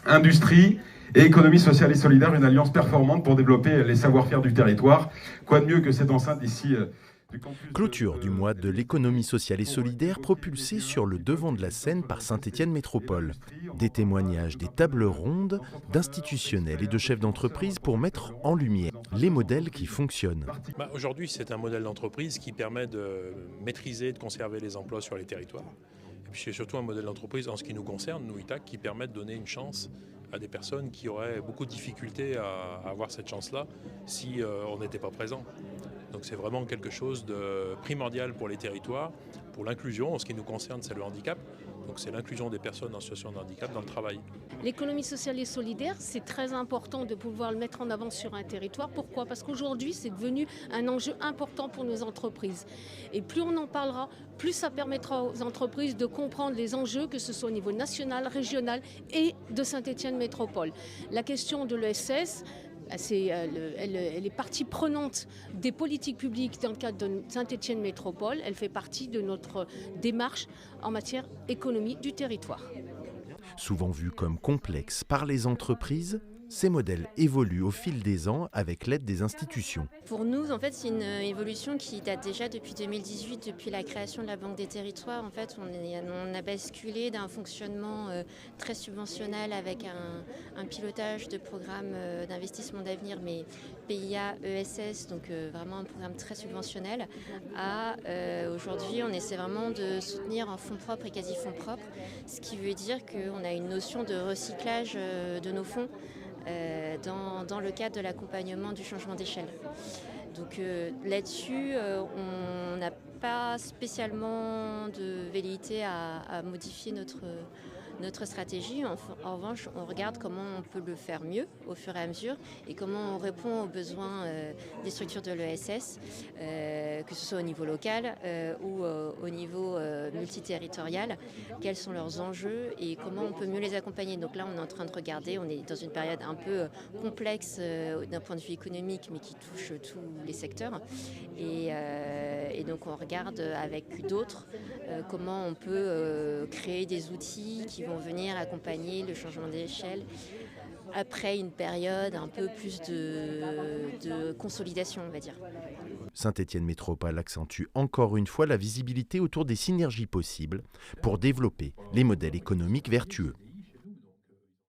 Industrie et économie sociale et solidaire, une alliance performante pour développer les savoir-faire du territoire. Quoi de mieux que cette enceinte ici du campus Clôture du mois de l'économie sociale et solidaire propulsée sur le devant de la scène par Saint-Étienne Métropole. Des témoignages, des tables rondes d'institutionnels et de chefs d'entreprise pour mettre en lumière les modèles qui fonctionnent. Aujourd'hui, c'est un modèle d'entreprise qui permet de maîtriser et de conserver les emplois sur les territoires. Et puis c'est surtout un modèle d'entreprise en ce qui nous concerne, nous ITAC, qui permet de donner une chance à des personnes qui auraient beaucoup de difficultés à avoir cette chance-là si on n'était pas présent. Donc c'est vraiment quelque chose de primordial pour les territoires, pour l'inclusion. En ce qui nous concerne, c'est le handicap. Donc c'est l'inclusion des personnes en situation de handicap dans le travail. L'économie sociale et solidaire, c'est très important de pouvoir le mettre en avant sur un territoire. Pourquoi ? Parce qu'aujourd'hui, c'est devenu un enjeu important pour nos entreprises. Et plus on en parlera, plus ça permettra aux entreprises de comprendre les enjeux, que ce soit au niveau national, régional et de Saint-Étienne Métropole. La question de l'ESS, elle est partie prenante des politiques publiques dans le cadre de Saint-Étienne Métropole. Elle fait partie de notre démarche en matière économie du territoire. Souvent vus comme complexes par les entreprises, ces modèles évoluent au fil des ans avec l'aide des institutions. Pour nous, en fait, c'est une évolution qui date déjà depuis 2018, depuis la création de la Banque des Territoires. En fait, on a basculé d'un fonctionnement très subventionnel avec un pilotage de programmes d'investissement d'avenir, mais PIA, ESS, donc vraiment un programme très subventionnel, à aujourd'hui, on essaie vraiment de soutenir en fonds propres et quasi fonds propres, ce qui veut dire qu'on a une notion de recyclage de nos fonds. Dans le cadre de l'accompagnement du changement d'échelle. Donc là-dessus, on n'a pas spécialement de velléité à modifier notre stratégie. En revanche, on regarde comment on peut le faire mieux au fur et à mesure et comment on répond aux besoins des structures de l'ESS, que ce soit au niveau local ou au niveau multiterritorial, quels sont leurs enjeux et comment on peut mieux les accompagner. Donc là, on est en train de regarder, on est dans une période un peu complexe d'un point de vue économique, mais qui touche tous les secteurs. Et donc on regarde avec d'autres comment on peut créer des outils qui vont venir accompagner le changement d'échelle après une période un peu plus de consolidation, on va dire. Saint-Étienne Métropole accentue encore une fois la visibilité autour des synergies possibles pour développer les modèles économiques vertueux.